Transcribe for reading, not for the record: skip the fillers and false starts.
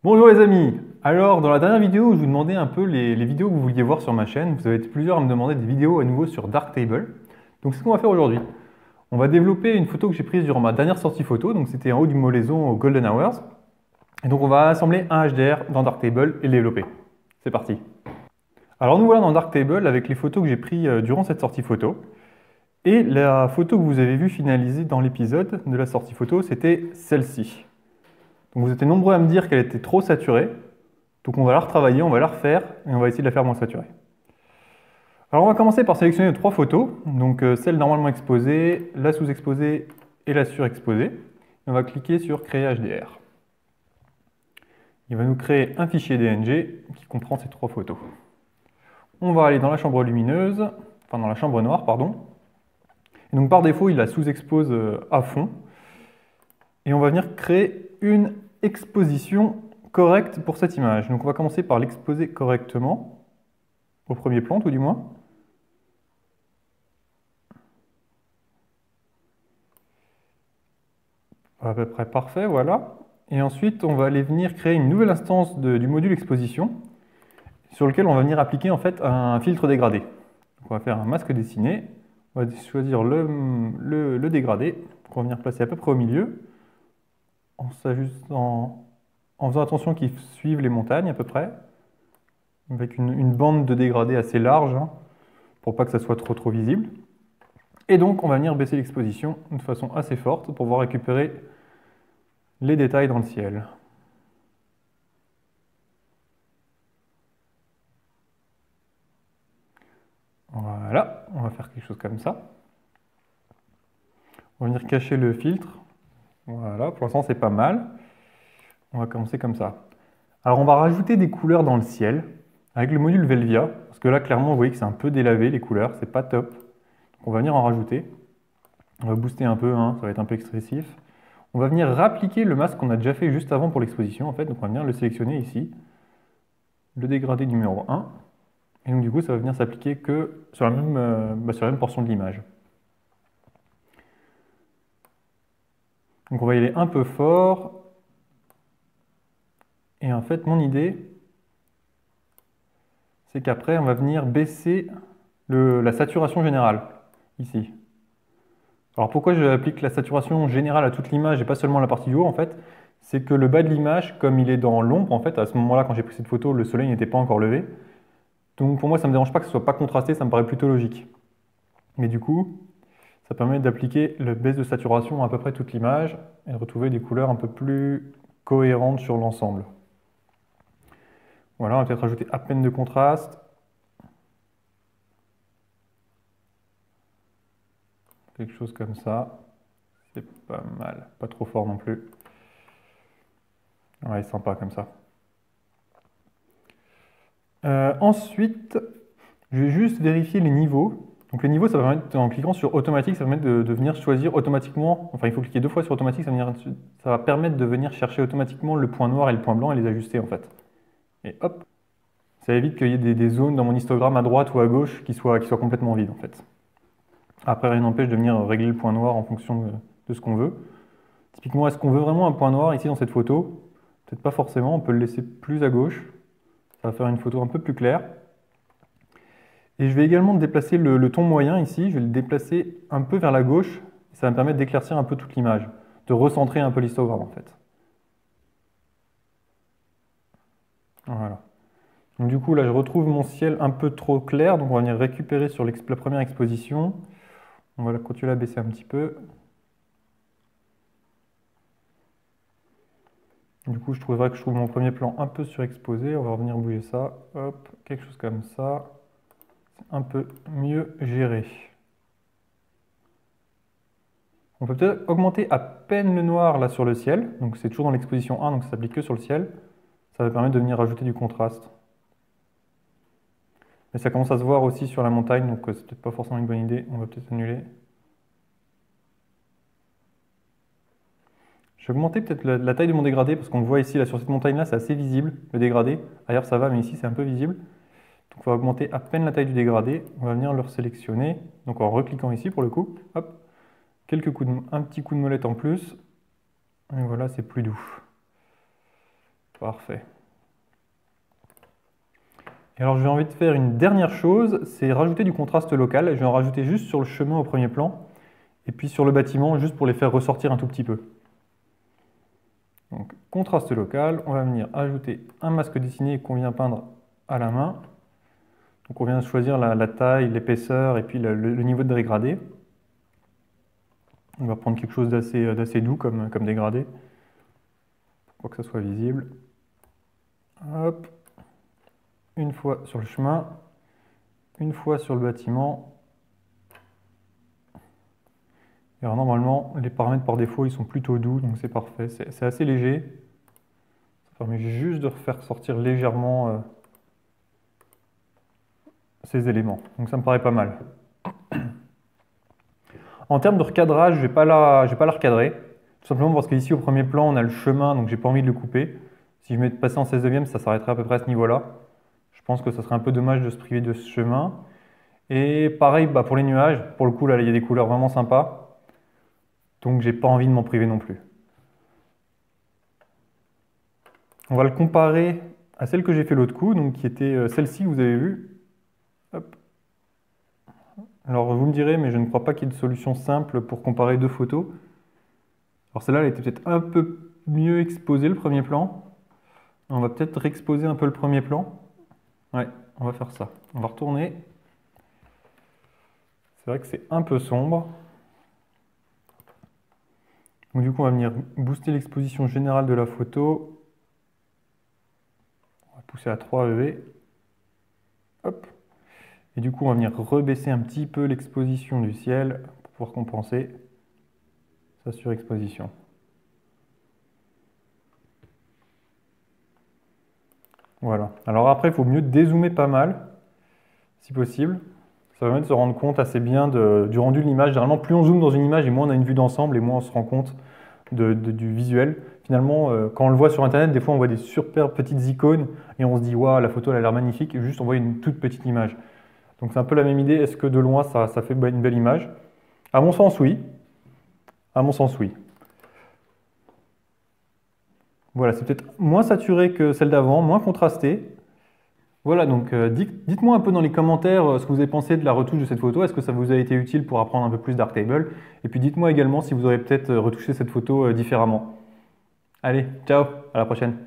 Bonjour les amis! Alors, dans la dernière vidéo, je vous demandais un peu les vidéos que vous vouliez voir sur ma chaîne. Vous avez été plusieurs à me demander des vidéos à nouveau sur Darktable. Donc, c'est ce qu'on va faire aujourd'hui. On va développer une photo que j'ai prise durant ma dernière sortie photo. Donc, c'était en haut du Molaison au Golden Hours. Et donc, on va assembler un HDR dans Darktable et le développer. C'est parti! Alors, nous voilà dans Darktable avec les photos que j'ai prises durant cette sortie photo. Et la photo que vous avez vue finalisée dans l'épisode de la sortie photo, c'était celle-ci. Donc, vous étiez nombreux à me dire qu'elle était trop saturée. Donc on va la retravailler, on va la refaire et on va essayer de la faire moins saturée. Alors on va commencer par sélectionner 3 photos, donc celle normalement exposée, la sous-exposée et la surexposée. Et on va cliquer sur Créer HDR. Il va nous créer un fichier DNG qui comprend ces 3 photos. On va aller dans la chambre lumineuse, enfin dans la chambre noire, pardon. Et donc par défaut, il la sous-expose à fond. Et on va venir créer une exposition correcte pour cette image. Donc on va commencer par l'exposer correctement, au premier plan tout du moins. À peu près parfait, voilà. Et ensuite, on va aller venir créer une nouvelle instance du module exposition sur lequel on va venir appliquer en fait un filtre dégradé. Donc on va faire un masque dessiné, on va choisir le dégradé, qu'on va venir placer à peu près au milieu, en faisant attention qu'il suive les montagnes à peu près, avec une bande de dégradé assez large, pour pas que ça soit trop visible. Et donc on va venir baisser l'exposition de façon assez forte pour pouvoir récupérer les détails dans le ciel. Voilà, on va faire quelque chose comme ça. On va venir cacher le filtre. Voilà, pour l'instant c'est pas mal. On va commencer comme ça. Alors on va rajouter des couleurs dans le ciel avec le module Velvia, parce que là clairement vous voyez que c'est un peu délavé les couleurs, c'est pas top. Donc on va venir en rajouter. On va booster un peu, ça va être un peu excessif. On va venir réappliquer le masque qu'on a déjà fait juste avant pour l'exposition en fait, donc on va venir le sélectionner ici. Le dégradé numéro 1. Et donc du coup ça va venir s'appliquer que sur la même portion de l'image. Donc on va y aller un peu fort. Et en fait, mon idée, c'est qu'après, on va venir baisser la saturation générale, ici. Alors pourquoi je applique la saturation générale à toute l'image et pas seulement à la partie du haut, en fait, c'est que le bas de l'image, comme il est dans l'ombre, en fait, à ce moment-là, quand j'ai pris cette photo, le soleil n'était pas encore levé. Donc pour moi, ça ne me dérange pas que ce soit pas contrasté, ça me paraît plutôt logique. Mais du coup, ça permet d'appliquer la baisse de saturation à peu près toute l'image et de retrouver des couleurs un peu plus cohérentes sur l'ensemble. Voilà, on va peut-être rajouter à peine de contraste. Quelque chose comme ça. C'est pas mal. Pas trop fort non plus. Ouais, sympa comme ça. Ensuite, je vais juste vérifier les niveaux. Donc les niveaux, ça va permettre, en cliquant sur automatique, ça va permettre de venir choisir automatiquement. Enfin, il faut cliquer 2 fois sur automatique, ça va permettre de venir chercher automatiquement le point noir et le point blanc et les ajuster en fait. Et hop, ça évite qu'il y ait des zones dans mon histogramme à droite ou à gauche qui soient complètement vides en fait. Après, rien n'empêche de venir régler le point noir en fonction de ce qu'on veut. Typiquement, est-ce qu'on veut vraiment un point noir ici dans cette photo? Peut-être pas forcément, on peut le laisser plus à gauche. Ça va faire une photo un peu plus claire. Et je vais également déplacer le ton moyen ici, je vais le déplacer un peu vers la gauche. Ça va me permettre d'éclaircir un peu toute l'image, de recentrer un peu l'histogramme en fait. Voilà. Donc du coup là je retrouve mon ciel un peu trop clair, donc on va venir récupérer sur la première exposition. On va continuer à baisser un petit peu. Du coup, je trouve mon premier plan un peu surexposé. On va revenir bouger ça. Hop, quelque chose comme ça. C'est un peu mieux géré. On peut peut-être augmenter à peine le noir là sur le ciel. Donc c'est toujours dans l'exposition 1, donc ça s'applique que sur le ciel. Ça va permettre de venir rajouter du contraste. Mais ça commence à se voir aussi sur la montagne, donc c'est peut-être pas forcément une bonne idée. On va peut-être annuler. Je vais augmenter peut-être la taille de mon dégradé, parce qu'on le voit ici, là, sur cette montagne-là, c'est assez visible, le dégradé. Ailleurs, ça va, mais ici, c'est un peu visible. Donc, on va augmenter à peine la taille du dégradé. On va venir le sélectionner. Donc, en recliquant ici, pour le coup, hop, un petit coup de molette en plus. Et voilà, c'est plus doux. Parfait. Et alors j'ai envie de faire une dernière chose, c'est rajouter du contraste local. Je vais en rajouter juste sur le chemin au premier plan, et puis sur le bâtiment, juste pour les faire ressortir un tout petit peu. Donc contraste local, on va venir ajouter un masque dessiné qu'on vient peindre à la main. Donc on vient choisir la taille, l'épaisseur et puis le niveau de dégradé. On va prendre quelque chose d'assez doux comme dégradé, pour que ça soit visible. Hop. Une fois sur le chemin, une fois sur le bâtiment. Et alors normalement, les paramètres par défaut, ils sont plutôt doux, donc c'est parfait. C'est assez léger. Ça permet juste de faire sortir légèrement ces éléments. Donc ça me paraît pas mal. En termes de recadrage, je vais pas la recadrer. Tout simplement parce qu'ici au premier plan, on a le chemin, donc j'ai pas envie de le couper. Si je mets de passer en 16/9, ça s'arrêterait à peu près à ce niveau-là. Je pense que ça serait un peu dommage de se priver de ce chemin. Et pareil pour les nuages, pour le coup là il y a des couleurs vraiment sympas. Donc j'ai pas envie de m'en priver non plus. On va le comparer à celle que j'ai fait l'autre coup, donc qui était celle-ci que vous avez vue. Hop. Alors vous me direz, mais je ne crois pas qu'il y ait de solution simple pour comparer deux photos. Alors celle-là, elle était peut-être un peu mieux exposée le premier plan. On va peut-être réexposer un peu le premier plan. Ouais, on va faire ça. On va retourner. C'est vrai que c'est un peu sombre. Donc du coup, on va venir booster l'exposition générale de la photo. On va pousser à 3 EV. Hop. Et du coup, on va venir rebaisser un petit peu l'exposition du ciel pour pouvoir compenser sa surexposition. Voilà. Alors après, il faut mieux dézoomer pas mal, si possible. Ça permet de se rendre compte assez bien du rendu de l'image. Généralement, plus on zoome dans une image et moins on a une vue d'ensemble et moins on se rend compte du visuel. Finalement, quand on le voit sur Internet, des fois on voit des super petites icônes et on se dit « Waouh, la photo elle a l'air magnifique » et juste on voit une toute petite image. Donc c'est un peu la même idée. Est-ce que de loin ça fait une belle image? À mon sens, oui. À mon sens, oui. Voilà, c'est peut-être moins saturé que celle d'avant, moins contrasté. Voilà, donc dites-moi un peu dans les commentaires ce que vous avez pensé de la retouche de cette photo. Est-ce que ça vous a été utile pour apprendre un peu plus Darktable? Et puis dites-moi également si vous aurez peut-être retouché cette photo différemment. Allez, ciao, à la prochaine.